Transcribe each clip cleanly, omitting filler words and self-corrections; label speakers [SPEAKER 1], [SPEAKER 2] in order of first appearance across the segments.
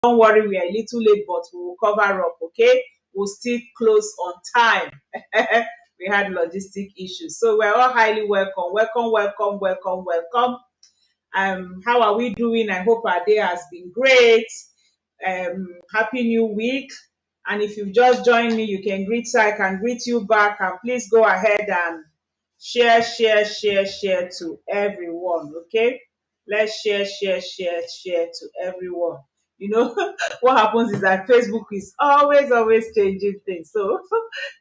[SPEAKER 1] Don't worry, we are a little late, but we will cover up, okay? We'll still close on time. We had logistic issues. So we're all highly welcome. Welcome, welcome, welcome, welcome. How are we doing? I hope our day has been great. Happy new week. And if you've just joined me, you can greet, so I can greet you back. And please go ahead and share, share, share, share to everyone. Okay? Let's share, share, share, share to everyone. You know, what happens is that Facebook is always, always changing things. So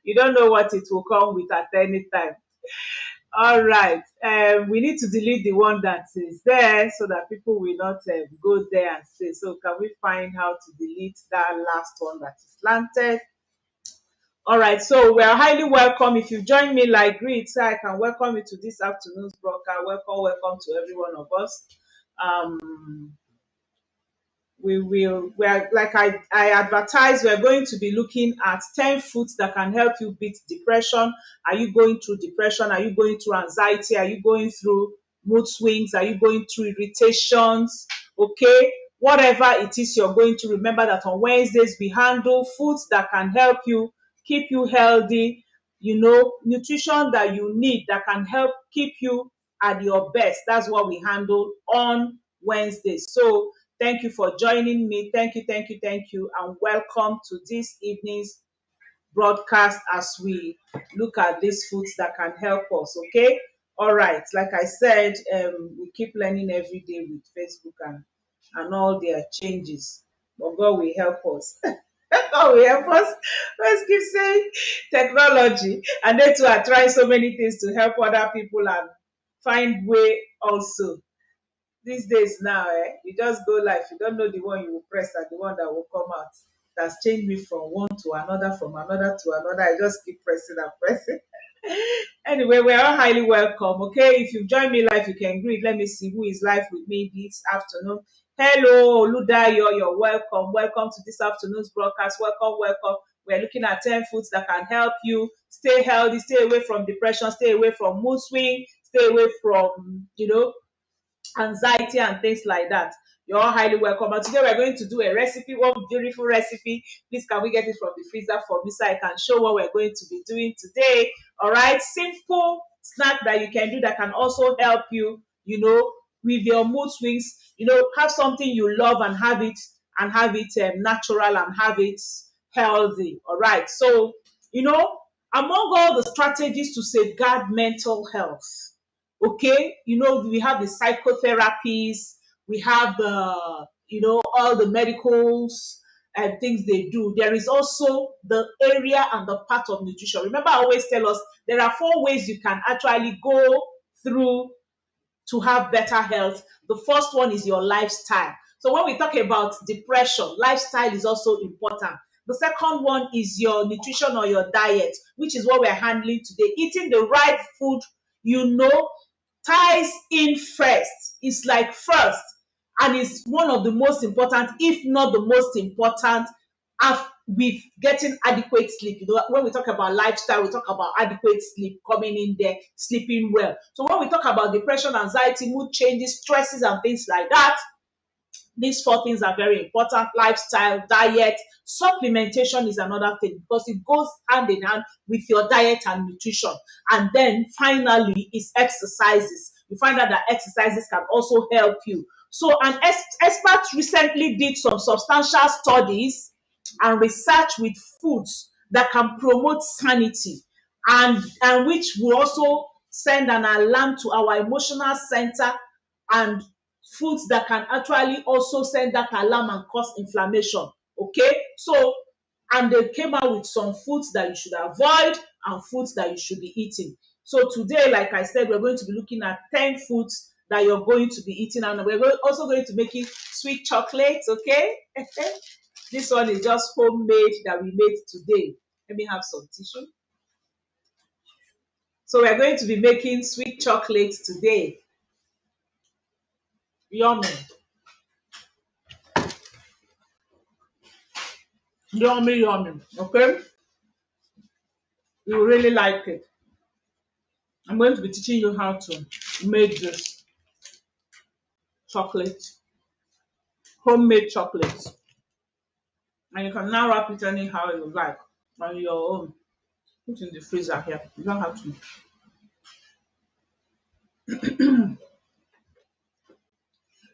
[SPEAKER 1] you don't know what it will come with at any time. All right. We need to delete the one that is there so that people will not go there and say. So can we find how to delete that last one that is planted? All right. So we are highly welcome. If you join me like great, so I can welcome you to this afternoon's broadcast. Welcome, welcome to every one of us. Um, we're like I advertised, we're going to be looking at 10 foods that can help you beat depression. Are you going through depression? Are you going through anxiety? Are you going through mood swings? Are you going through irritations? Okay, whatever it is you're going to, remember that on Wednesdays we handle foods that can help you keep you healthy, nutrition that you need that can help keep you at your best. That's what we handle on Wednesdays. So thank you for joining me. Thank you, thank you, thank you, and welcome to this evening's broadcast as we look at these foods that can help us. Okay, all right. Like I said, we keep learning every day with Facebook and all their changes. But God will help us. God will help us. Let's keep saying technology, and they too are trying so many things to help other people and find way also. These days now, you just go live. You don't know the one you will press and the one that will come out. That's changed me from one to another, from another to another. I just keep pressing and pressing. Anyway, we're all highly welcome. Okay, if you've joined me live, you can greet. Let me see who is live with me this afternoon. Hello, Ludayo, you're welcome. Welcome to this afternoon's broadcast. Welcome, welcome. We're looking at 10 foods that can help you stay healthy, stay away from depression, stay away from mood swing, stay away from, anxiety and things like that. You're all highly welcome. And today we're going to do a recipe, one beautiful recipe. Please, can we get it from the freezer for me so I can show what we're going to be doing today? All right, simple snack that you can do that can also help you, with your mood swings. Have something you love and have it natural and have it healthy. All right, so among all the strategies to safeguard mental health, okay, we have the psychotherapies, we have the all the medicals and things they do. There is also the area and the part of nutrition. Remember, I always tell us there are 4 ways you can actually go through to have better health. The first one is your lifestyle. So when we talk about depression, lifestyle is also important. The second one is your nutrition or your diet, which is what we're handling today. Eating the right food, ties in first. It's like first, and it's one of the most important, if not the most important, with getting adequate sleep. When we talk about lifestyle, we talk about adequate sleep coming in there, sleeping well. So when we talk about depression, anxiety, mood changes, stresses, and things like that, these 4 things are very important: lifestyle, diet, supplementation is another thing, because it goes hand in hand with your diet and nutrition. And then finally is exercises. You find out that exercises can also help you. So an expert recently did some substantial studies and research with foods that can promote sanity, and which will also send an alarm to our emotional center, and foods that can actually also send that alarm and cause inflammation. Okay, so, and they came out with some foods that you should avoid and foods that you should be eating. So today, like I said, we're going to be looking at 10 foods that you're going to be eating, and we're also going to make it sweet chocolate. Okay. This one is just homemade that we made today. Let me have some tissue. So we're going to be making sweet chocolate today. Yummy. Yummy, yummy. Okay? You really like it. I'm going to be teaching you how to make this chocolate, homemade chocolate. And you can now wrap it anyhow you like on your own. Put in the freezer here. You don't have to.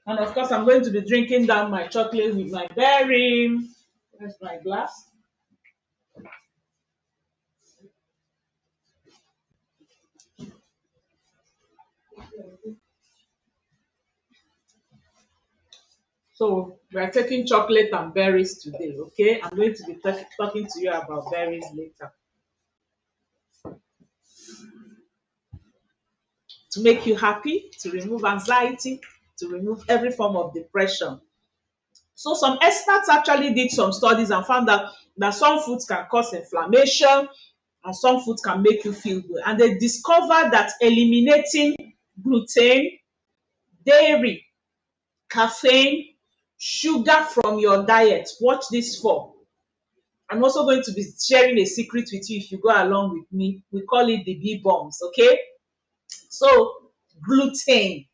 [SPEAKER 1] And of course, I'm going to be drinking down my chocolate with my berry. Where's my glass? So we are taking chocolate and berries today, okay? I'm going to be talking to you about berries later. To make you happy, to remove anxiety, to remove every form of depression. So some experts actually did some studies and found out that some foods can cause inflammation and some foods can make you feel good. And they discovered that eliminating gluten, dairy, caffeine, sugar from your diet. Watch this for. I'm also going to be sharing a secret with you if you go along with me. We call it the bee bombs, okay? So gluten,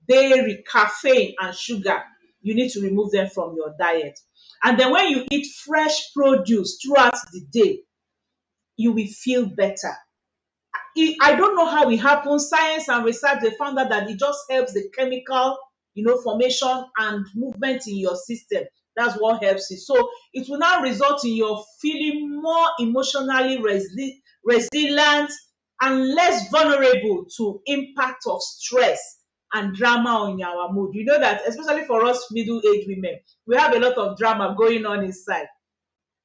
[SPEAKER 1] dairy, caffeine, and sugar, you need to remove them from your diet. And then when you eat fresh produce throughout the day, you will feel better. I don't know how it happens. Science and research, they found out that it just helps the chemical, formation and movement in your system. That's what helps it. So it will now result in your feeling more emotionally resilient and less vulnerable to impact of stress and drama on our mood. You know that, especially for us middle-aged women, we have a lot of drama going on inside.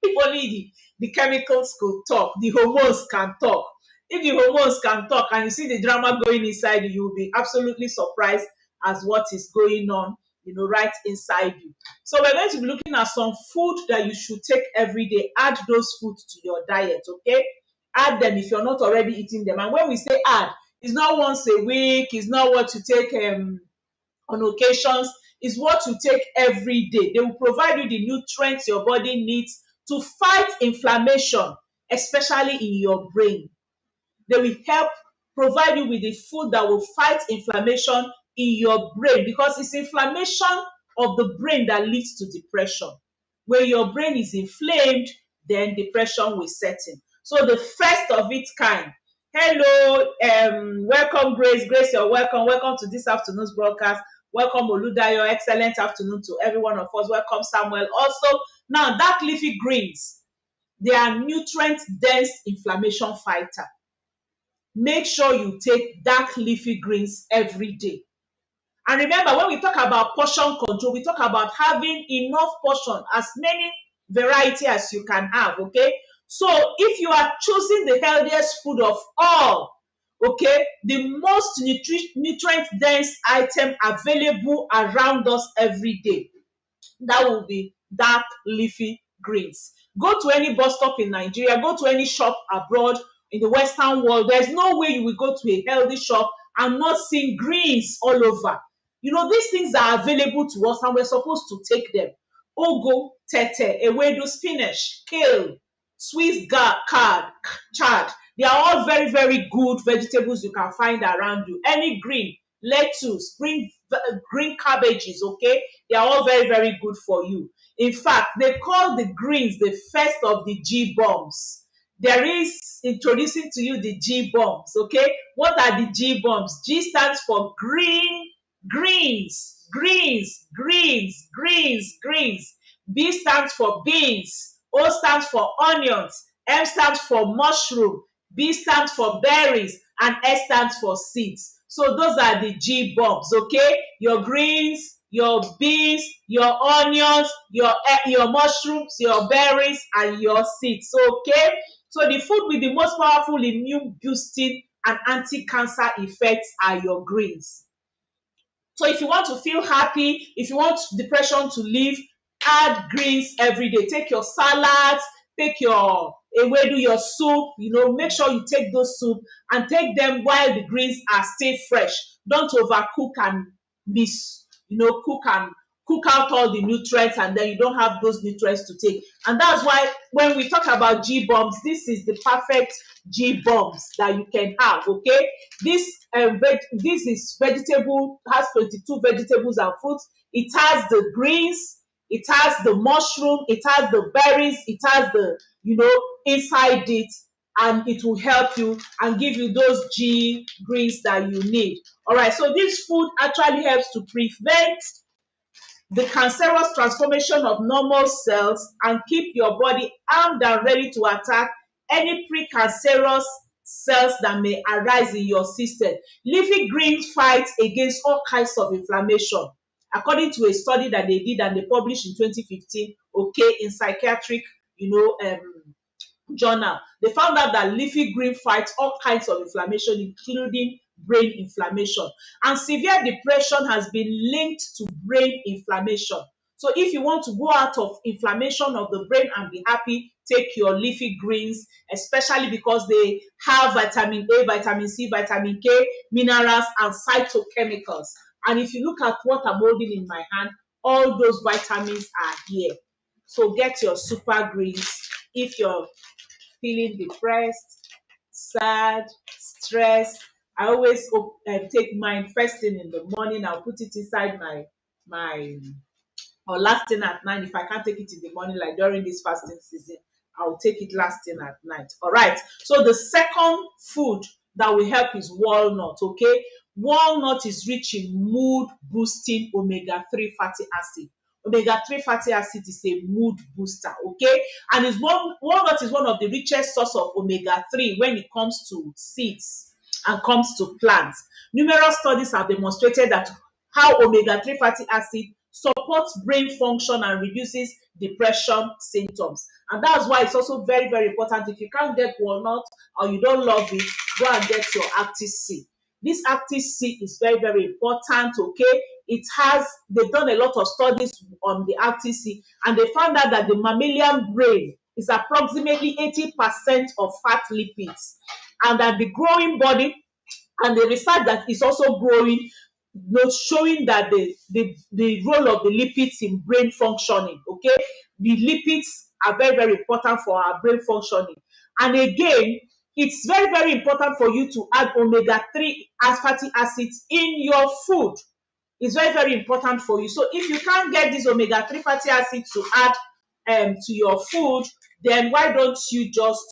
[SPEAKER 1] If only the chemicals could talk, the hormones can talk. If the hormones can talk and you see the drama going inside you, you'll be absolutely surprised as what is going on, right inside you. So we're going to be looking at some food that you should take every day. Add those foods to your diet, okay? Add them if you're not already eating them. And when we say add, it's not once a week, it's not what you take on occasions, is what you take every day. They will provide you the nutrients your body needs to fight inflammation, especially in your brain. They will help provide you with the food that will fight inflammation in your brain, because it's inflammation of the brain that leads to depression. When your brain is inflamed, then depression will set in. So the first of its kind. Hello, welcome Grace. Grace, you're welcome. Welcome to this afternoon's broadcast. Welcome Oludayo. Excellent afternoon to every one of us. Welcome Samuel. Also, now dark leafy greens, they are nutrient dense inflammation fighter. Make sure you take dark leafy greens every day. And remember, when we talk about portion control, we talk about having enough portion, as many variety as you can have, okay? So if you are choosing the healthiest food of all, okay, the most nutrient dense item available around us every day, that will be dark leafy greens. Go to any bus stop in Nigeria, go to any shop abroad in the Western world, there's no way you will go to a healthy shop and not see greens all over. These things are available to us and we're supposed to take them. Ugu, tete, ewedu, spinach, kale, Swiss chard. They are all very, very good vegetables you can find around you. Any green, lettuce, green cabbages, okay? They are all very, very good for you. In fact, they call the greens the first of the G bombs. There is introducing to you the G bombs, okay? What are the G bombs? G stands for greens. B stands for beans. O stands for onions. M stands for mushroom. B stands for berries. And S stands for seeds. So those are the G bombs, okay? Your greens, your beans, your onions, your mushrooms, your berries, and your seeds, okay? So the food with the most powerful immune boosting and anti-cancer effects are your greens. So if you want to feel happy, if you want depression to leave, add greens every day. Take your salads, take your ewedu, your soup, make sure you take those soup and take them while the greens are still fresh. Don't overcook and cook out all the nutrients and then you don't have those nutrients to take. And that's why when we talk about G bombs, this is the perfect G bombs that you can have, okay? This is vegetable, has 22 vegetables and fruits. It has the greens, it has the mushroom, it has the berries, it has the, inside it, and it will help you and give you those G greens that you need. All right, so this food actually helps to prevent the cancerous transformation of normal cells and keep your body armed and ready to attack any precancerous cells that may arise in your system. Leafy greens fight against all kinds of inflammation, according to a study that they did and they published in 2015, okay, in psychiatric, journal. They found out that leafy green fights all kinds of inflammation, including brain inflammation. And severe depression has been linked to brain inflammation. So if you want to go out of inflammation of the brain and be happy, take your leafy greens, especially because they have vitamin A, vitamin C, vitamin K, minerals, and phytochemicals. And if you look at what I'm holding in my hand, all those vitamins are here. So get your super greens if you're feeling depressed, sad, stressed. I always take mine first thing in the morning. I'll put it inside my or last thing at night. If I can't take it in the morning, like during this fasting season, I'll take it last thing at night. All right. So the second food that will help is walnut. Okay. Walnut is rich in mood boosting omega-3 fatty acid. Omega-3 fatty acid is a mood booster, okay? And walnut is one of the richest source of omega-3 when it comes to seeds and comes to plants. Numerous studies have demonstrated that how omega-3 fatty acid supports brain function and reduces depression symptoms. And that's why it's also very, very important. If you can't get walnut or you don't love it, go and get your Active C. This Active C is very, very important, okay? They've done a lot of studies on the Active C, and they found out that the mammalian brain is approximately 80% of fat lipids, and that the growing body and the research that is also growing, showing that the role of the lipids in brain functioning, okay? The lipids are very, very important for our brain functioning. And again, it's very, very important for you to add omega-3 fatty acids in your food. It's very, very important for you. So if you can't get this omega-3 fatty acids to add to your food, then why don't you just,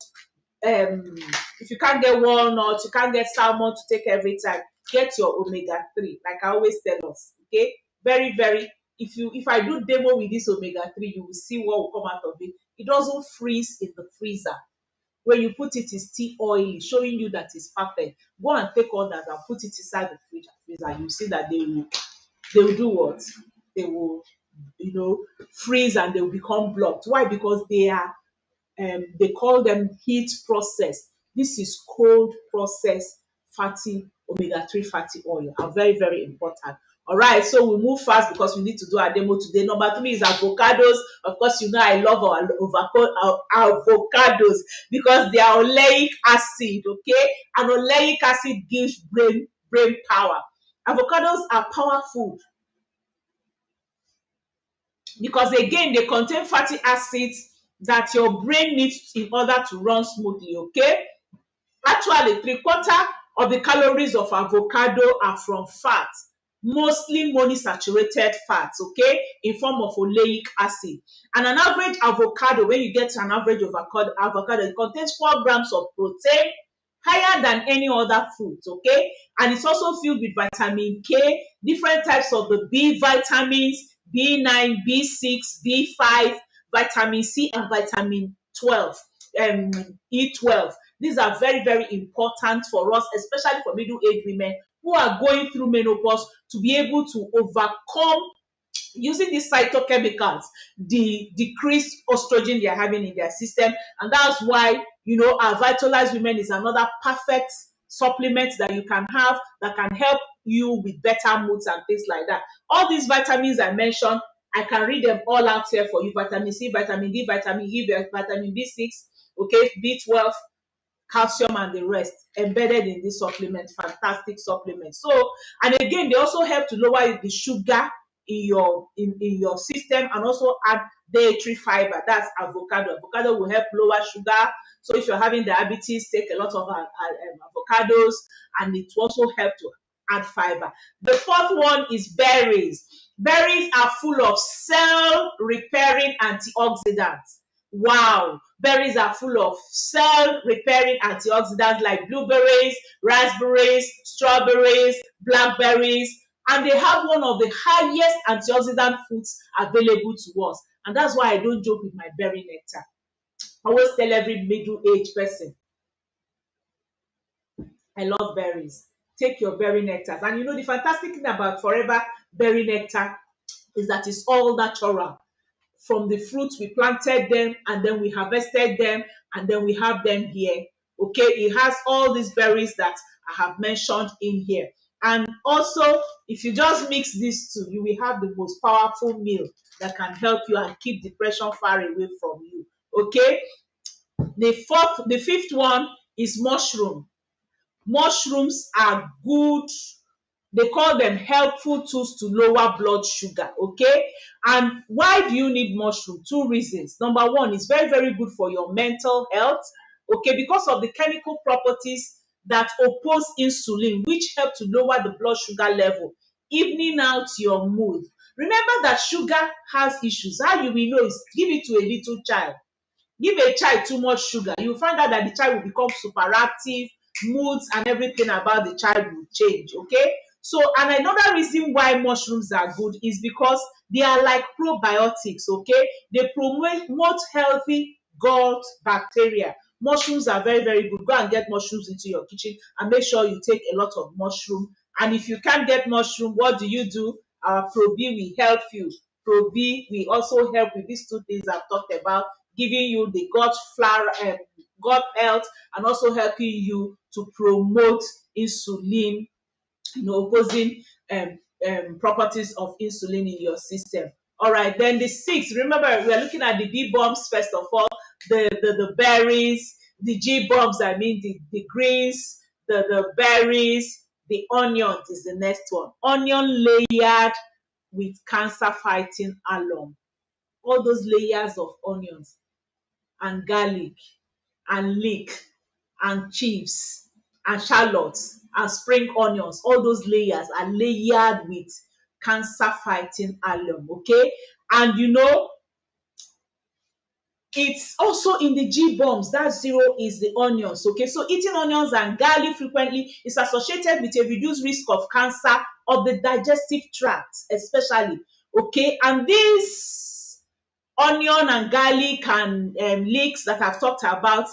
[SPEAKER 1] if you can't get walnuts, you can't get salmon to take every time, get your omega-3, like I always tell us, okay? Very, very, if I do demo with this omega-3, you will see what will come out of it. It doesn't freeze in the freezer. When you put it, it's still oily, showing you that it's perfect. Go and take all that and put it inside the fridge and freezer. You see that they will do what? They will, freeze, and they will become blocked. Why? Because they call them heat process. This is cold process fatty omega-3 fatty oil, are very, very important. All right, so we move fast because we need to do our demo today. Number 3 is avocados. Of course, I love our avocados because they are oleic acid, okay? And oleic acid gives brain power. Avocados are powerful because, again, they contain fatty acids that your brain needs in order to run smoothly, okay? Actually, 3/4 of the calories of avocado are from fat, mostly monounsaturated fats, okay, in form of oleic acid. And an average avocado, when you get an average of avocado, it contains 4 grams of protein, higher than any other fruit, okay? And it's also filled with vitamin K, different types of the B vitamins, B9, B6, B5, vitamin C, and vitamin 12, E12. These are very, very important for us, especially for middle-aged women who are going through menopause, to be able to overcome, using these phytochemicals, the decreased estrogen they are having in their system. And that's why, our Vitalized Women is another perfect supplement that you can have that can help you with better moods and things like that. All these vitamins I mentioned, I can read them all out here for you. Vitamin C, vitamin D, vitamin E, vitamin B6, okay, B12, calcium, and the rest embedded in this supplement. Fantastic supplement. So, and again, they also help to lower the sugar in your system, and also add dietary fiber. That's avocado. Avocado will help lower sugar. So if you're having diabetes, take a lot of avocados, and it will also help to add fiber. The 4th one is berries. Berries are full of cell repairing antioxidants. Wow, berries are full of cell repairing antioxidants like blueberries, raspberries, strawberries, blackberries, and they have one of the highest antioxidant foods available to us. And that's why I don't joke with my berry nectar. I always tell every middle-aged person, I love berries. Take your berry nectars. And you know, the fantastic thing about forever berry nectar is that it's all natural. From the fruits, we planted them and then we harvested them and then we have them here. Okay, it has all these berries that I have mentioned in here. And also, if you just mix these two, you will have the most powerful meal that can help you and keep depression far away from you. Okay, the fifth one is mushroom. Mushrooms are good, they call them helpful tools to lower blood sugar. Okay, and why do you need mushroom? Two reasons. Number one, it's very very good for your mental health. Okay, because of the chemical properties that oppose insulin, which help to lower the blood sugar level, evening out your mood. Remember that sugar has issues. How you will know is give it to a little child. Give a child too much sugar, you find out that the child will become superactive, moods and everything about the child will change. Okay, so and another reason why mushrooms are good is because they are like probiotics. Okay, they promote healthy gut bacteria. Mushrooms are very very good. Go and get mushrooms into your kitchen and make sure you take a lot of mushroom. And if you can't get mushroom, what do? Our Pro B will help you. Pro B will also help with these two things I've talked about, giving you the gut health, and also helping you to promote insulin, opposing properties of insulin in your system. All right, then the sixth, remember we are looking at the B bombs first of all, the berries, the G bombs, I mean the greens, the berries, the onions is the next one. Onion layered with cancer fighting alum. All those layers of onions and garlic and leek and chives and shallots and spring onions, all those layers are layered with cancer fighting alum. Okay, and it's also in the G bombs. That zero is the onions. Okay, so eating onions and garlic frequently is associated with a reduced risk of cancer of the digestive tract, especially. Okay, and this onion and garlic and leeks that I've talked about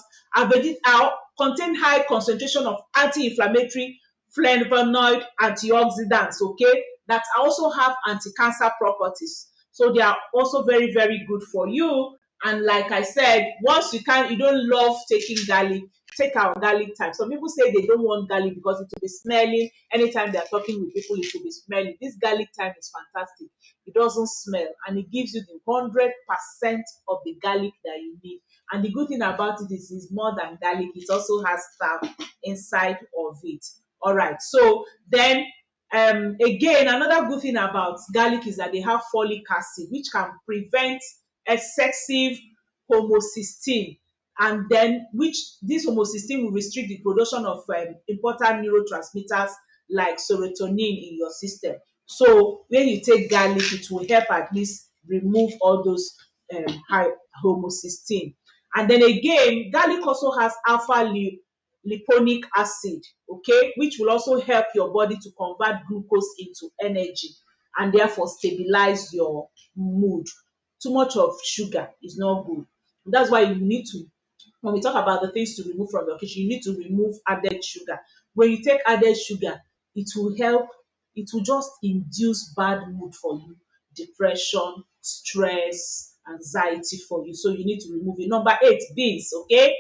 [SPEAKER 1] contain high concentration of anti-inflammatory flavonoid antioxidants, okay, that also have anti-cancer properties. So they are also very, very good for you. And like I said, once you don't love taking garlic, take our garlic time. Some people say they don't want garlic because it will be smelling. Anytime they are talking with people, it will be smelling. This garlic time is fantastic. It doesn't smell and it gives you the 100% of the garlic that you need. And the good thing about it is it's more than garlic, it also has stuff inside of it. All right, so then again, another good thing about garlic is that they have folic acid, which can prevent excessive homocysteine, and then which this homocysteine will restrict the production of important neurotransmitters like serotonin in your system. So when you take garlic, it will help at least remove all those high homocysteine. And then again, garlic also has liponic acid, okay, which will also help your body to convert glucose into energy and therefore stabilize your mood. Too much of sugar is not good. That's why you need to, when we talk about the things to remove from your kitchen, you need to remove added sugar. When you take added sugar, it will help, it will just induce bad mood for you, depression, stress, anxiety for you. So you need to remove it. Number eight, beans, okay?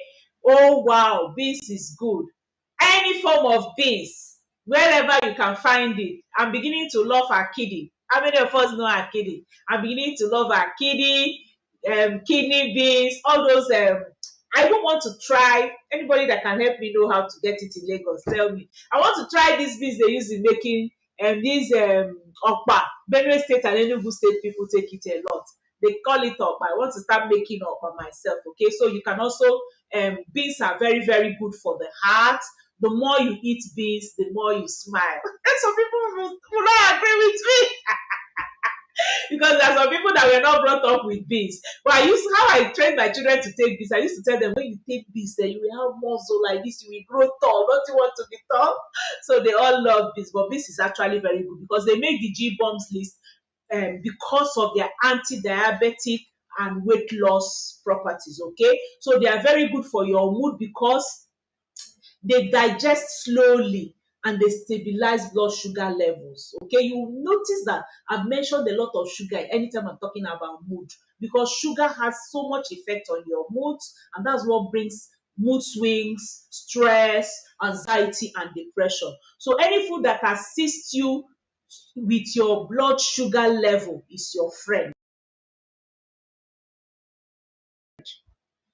[SPEAKER 1] Oh wow, beans is good. Any form of beans, wherever you can find it. I'm beginning to love akidi. How many of us know akidi? I'm beginning to love akidi, kidney beans, all those. I don't want to try. Anybody that can help me know how to get it in Lagos, tell me. I want to try these beans they use in making these okpa. Benue State and Enugu State people take it a lot. They call it okpa. I want to start making okpa myself. Okay, so you can also beans are very very good for the heart. The more you eat beans, the more you smile. And some people will not agree with me. Because there are some people that were not brought up with beans. But how I trained my children to take beans. I used to tell them, when you take beans, then you will have muscle like this, you will grow tall. Don't you want to be tall? So they all love beans. But beans is actually very good because they make the G bombs list because of their anti-diabetic and weight loss properties. Okay, so they are very good for your mood because they digest slowly and they stabilize blood sugar levels. Okay, you notice that I've mentioned a lot of sugar anytime I'm talking about mood because sugar has so much effect on your mood, and that's what brings mood swings, stress, anxiety, and depression. So any food that assists you with your blood sugar level is your friend.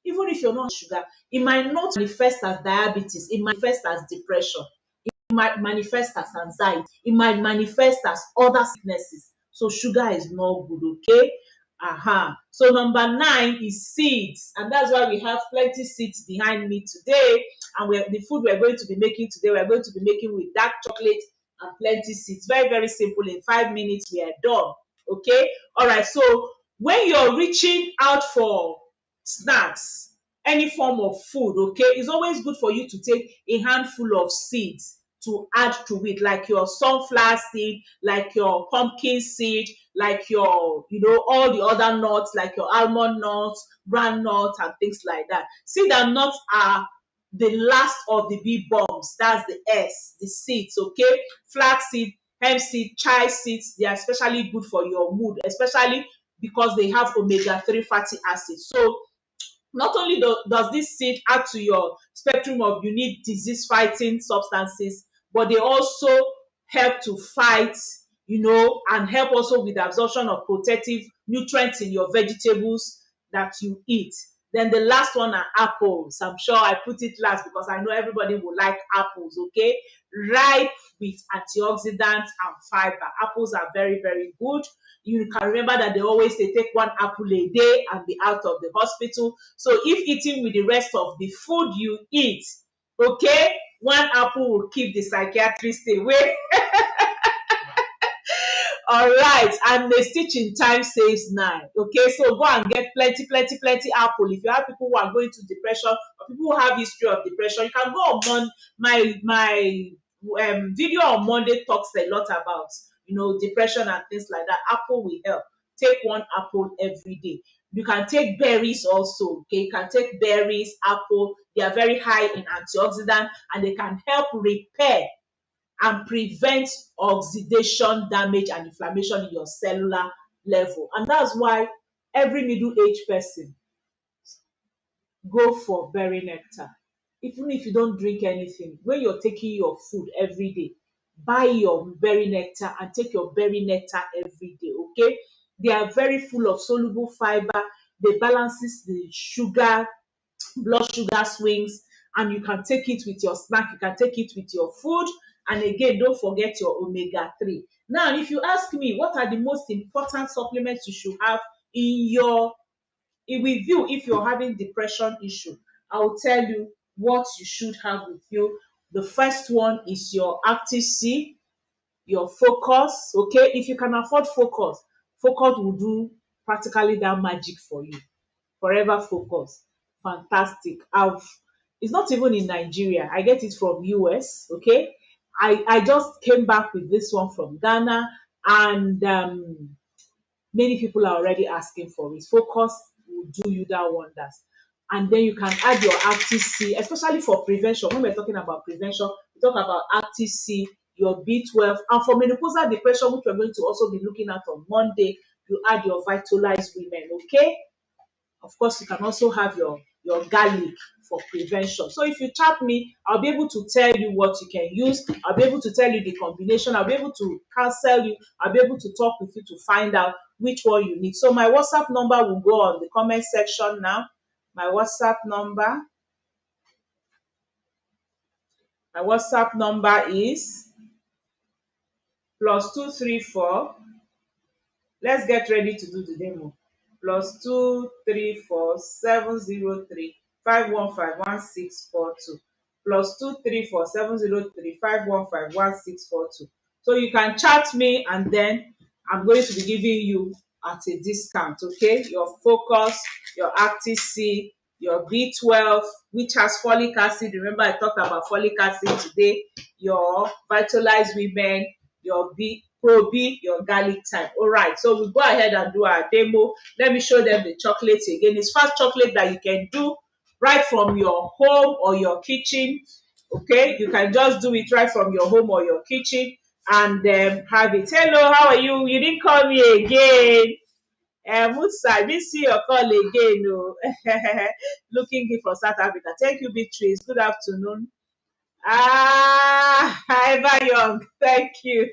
[SPEAKER 1] Even if you're not on sugar, it might not manifest as diabetes, it might manifest as depression, it might manifest as anxiety, it might manifest as other sicknesses. So sugar is not good, okay? So number 9 is seeds, and that's why we have plenty seeds behind me today. And the food we're going to be making today, we're going to be making with dark chocolate and plenty seeds. Very, very simple. In 5 minutes, we are done. Okay. All right. So when you're reaching out for snacks, any form of food, okay, it's always good for you to take a handful of seeds to add to it, like your sunflower seed, like your pumpkin seed, like your, all the other nuts, like your almond nuts, bran nuts, and things like that. Seed and nuts are the last of the big bombs. That's the S, the seeds, okay? Flax seed, hemp seed, chia seeds, they are especially good for your mood, especially because they have omega-3 fatty acids. So not only does this seed add to your spectrum of unique disease fighting substances, but they also help to fight, and help also with the absorption of protective nutrients in your vegetables that you eat. Then the last one are apples. I'm sure I put it last because I know everybody will like apples, okay? Ripe with antioxidants and fiber. Apples are very, very good. You can remember that they always say take one apple a day and be out of the hospital. So if eating with the rest of the food you eat, okay, one apple will keep the psychiatrist away. All right, and the stitch in time saves 9. Okay, so go and get plenty, plenty, plenty apple. If you have people who are going through depression or people who have history of depression, you can go on my video on Monday talks a lot about depression and things like that. Apple will help. Take one apple every day. You can take berries also. Okay, you can take berries, apple. They are very high in antioxidant and they can help repair and prevent oxidation damage and inflammation in your cellular level. And that's why every middle-aged person go for berry nectar. Even if you don't drink anything, when you're taking your food every day, buy your berry nectar and take your berry nectar every day, okay? They are very full of soluble fiber. They balances the sugar, blood sugar swings, and you can take it with your snack, you can take it with your food, and again, don't forget your omega-3. Now, if you ask me what are the most important supplements you should have with you if you're having depression issue, I will tell you what you should have with you. The first one is your active C, your focus. Okay, if you can afford focus, focus will do practically that magic for you. Forever focus, fantastic. It's not even in Nigeria, I get it from US. Okay, I just came back with this one from Ghana, and many people are already asking for it. Focus will do you that wonders. And then you can add your active C, especially for prevention. When we're talking about prevention, we talk about active C, your B12, and for menopausal depression, which we're going to also be looking at on Monday, you add your vitalized women. Okay, of course, you can also have your garlic for prevention. So if you chat me, I'll be able to tell you what you can use. I'll be able to tell you the combination. I'll be able to counsel you. I'll be able to talk with you to find out which one you need. So my WhatsApp number will go on the comment section now. My WhatsApp number. My WhatsApp number is +234. Let's get ready to do the demo. +234 703 515 1642. +234 703 515 1642. So you can chat me and then I'm going to be giving you at a discount, okay? Your Focus, your Active C, your B12, which has folic acid. Remember, I talked about folic acid today. Your Vitalize Women, your Pro B, your garlic type. All right, so we'll go ahead and do our demo. Let me show them the chocolate again. It's fast chocolate that you can do right from your home or your kitchen. Okay, you can just do it right from your home or your kitchen and have it. Hello, how are you? You didn't call me again. Musa, I didn't see your call again. No. Looking good for South Africa. Thank you, Beatrice. Good afternoon. Ah, ever young. Thank you.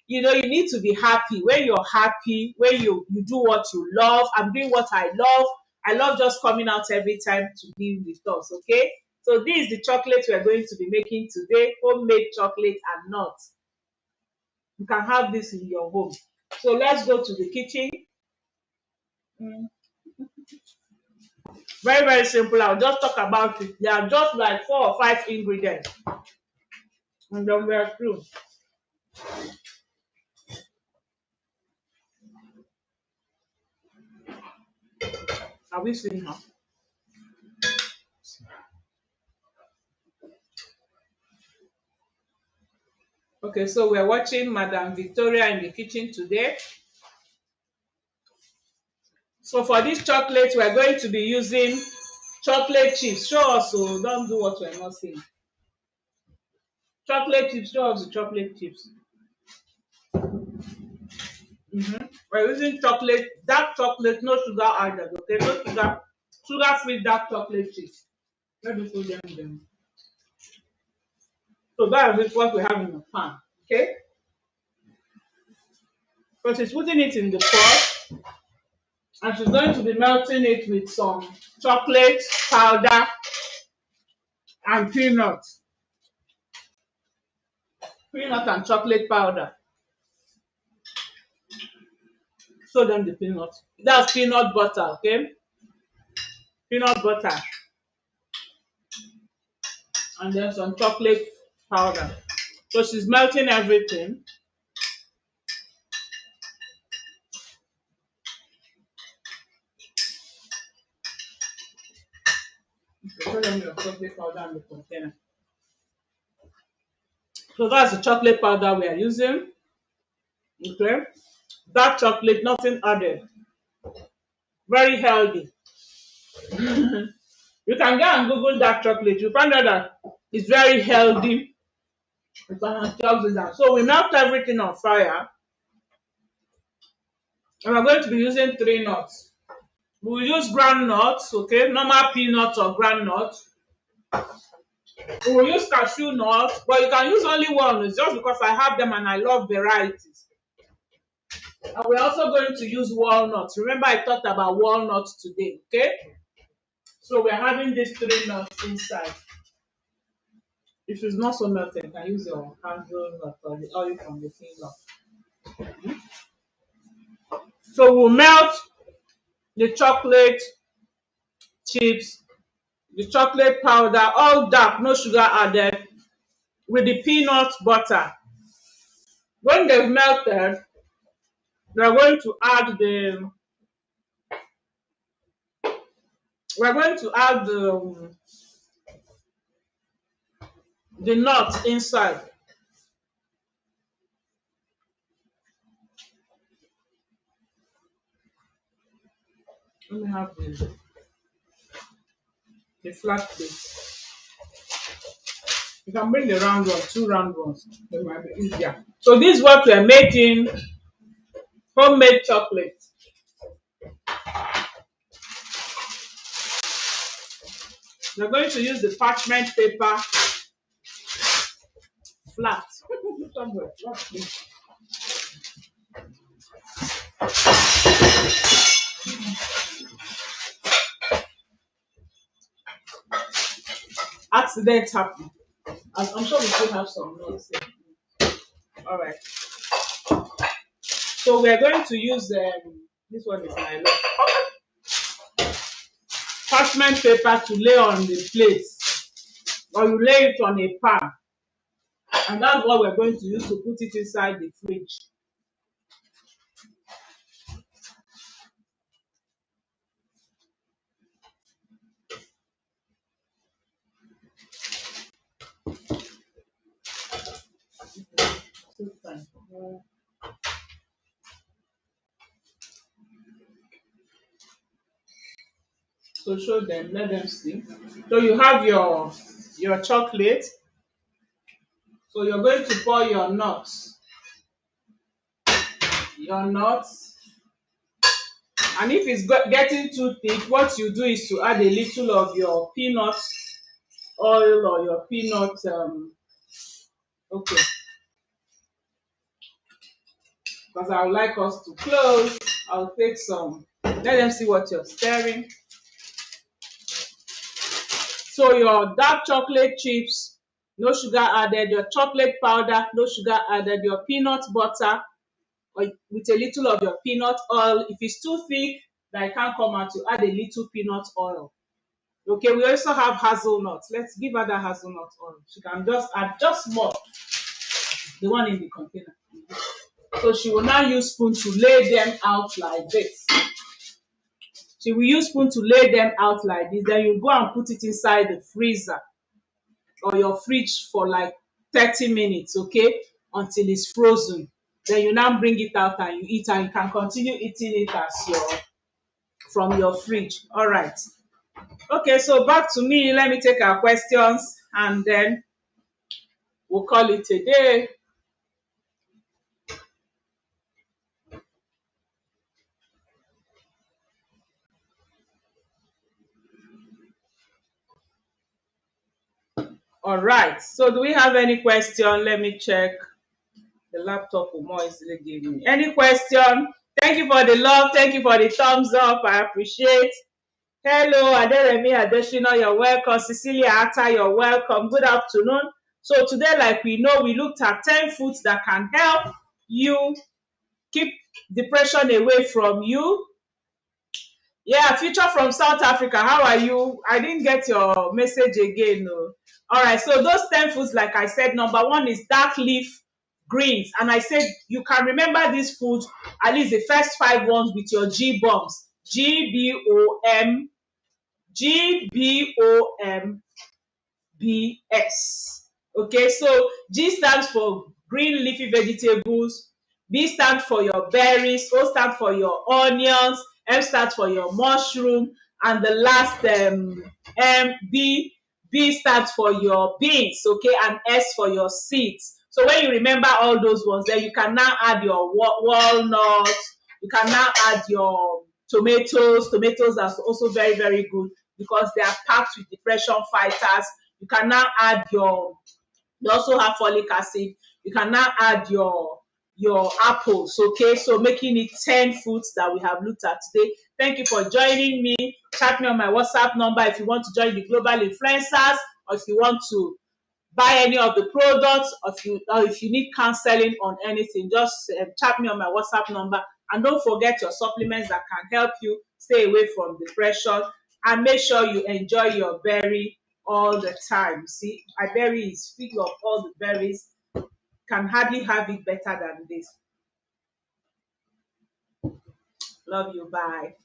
[SPEAKER 1] You need to be happy. When you're happy, when you do what you love, I'm doing what I love. I love just coming out every time to be with us, okay? So this is the chocolate we are going to be making today, homemade chocolate and nuts. You can have this in your home. So let's go to the kitchen. Very, very simple. I'll just talk about it. There are just like 4 or 5 ingredients. And then we are through. Are we seeing now? Okay, so we're watching Madam Victoria in the kitchen today. So for this chocolate, we're going to be using chocolate chips. Show us, so don't do what we're not seeing. Chocolate chips, show us the chocolate chips. We're using chocolate, dark chocolate, no sugar added, okay? No sugar, sugar-free dark chocolate chips. Let me put them in. So that is what we have in the pan, okay? So she's putting it in the pot, and she's going to be melting it with some chocolate powder and peanuts. Peanut and chocolate powder. Show them the peanuts. That's peanut butter, okay? Peanut butter. And then some chocolate powder. So she's melting everything. So show them your chocolate powder in the container. So that's the chocolate powder we are using. Okay? Dark chocolate, nothing added. Very healthy. You can go and Google dark chocolate. You find out that it's very healthy. It's antioxidant. So we melt everything on fire. And we're going to be using 3 nuts. We'll use ground nuts, okay? Normal peanuts or ground nuts. We will use cashew nuts, but you can use only one. It's just because I have them and I love varieties. And we're also going to use walnuts. Remember, I talked about walnuts today, okay? So we're having these 3 nuts inside. If it's not so melted, you can use your hazelnut or the oil from the finger. So we'll melt the chocolate chips, the chocolate powder, all dark, no sugar added, with the peanut butter. When they've melted, we're going to add the nuts inside. Let me have the flat plate. You can bring the round one, 2 round ones. They might be easier. So this is what we are making, homemade chocolate. We're going to use the parchment paper flat. Somewhere, flat. Accidents happen. I'm sure we still have some notes here. All right. So we're going to use this one is my parchment paper to lay on the plate, or you lay it on a pan, and that's what we're going to use to put it inside the fridge. Take time. So show them, let them see. So you have your chocolate. So you're going to pour your nuts, and if it's getting too thick, what you do is to add a little of your peanut oil or your peanut. Okay, because I would like us to close. I'll take some. Let them see what you're stirring. So your dark chocolate chips, no sugar added. Your chocolate powder, no sugar added. Your peanut butter, or with a little of your peanut oil. If it's too thick that it can't come out, you add a little peanut oil. Okay, we also have hazelnut. Let's give her that hazelnut oil. She can just add just more, the one in the container. So she will now use spoon to lay them out like this. She will use spoon to lay them out like this. Then you go and put it inside the freezer or your fridge for like 30 minutes, okay, until it's frozen. Then you now bring it out and you eat, and you can continue eating it as from your fridge. All right. Okay, so back to me. Let me take our questions and then we'll call it a day. All right. So do we have any question? Let me check. The laptop will more easily give me. Any question? Thank you for the love. Thank you for the thumbs up. I appreciate. Hello, Aderemi Adeshina, you're welcome. Cecilia Atta, you're welcome. Good afternoon. So today, like we know, we looked at 10 foods that can help you keep depression away from you. Yeah, Future from South Africa, how are you? I didn't get your message again. No. All right, so those 10 foods, like I said, number one is dark leaf greens. And I said you can remember these foods, at least the first 5 ones with your G bombs. GBOM, GBOM, BS. Okay, so G stands for green leafy vegetables, B stands for your berries, O stands for your onions, M stands for your mushroom, and the last B stands for your beans, okay, and S for your seeds. So when you remember all those ones, then you can now add your walnuts, you can now add your tomatoes. Tomatoes are also very, very good because they are packed with depression fighters. You can now add you also have folic acid. You can now add your apples, okay? So making it 10 foods that we have looked at today. Thank you for joining me. Chat me on my WhatsApp number if you want to join the global influencers, or if you want to buy any of the products, or if you need counseling on anything. Just chat me on my WhatsApp number. And don't forget your supplements that can help you stay away from depression. And make sure you enjoy your berry all the time. See, my berry is full of all the berries. Can hardly have it better than this. Love you. Bye.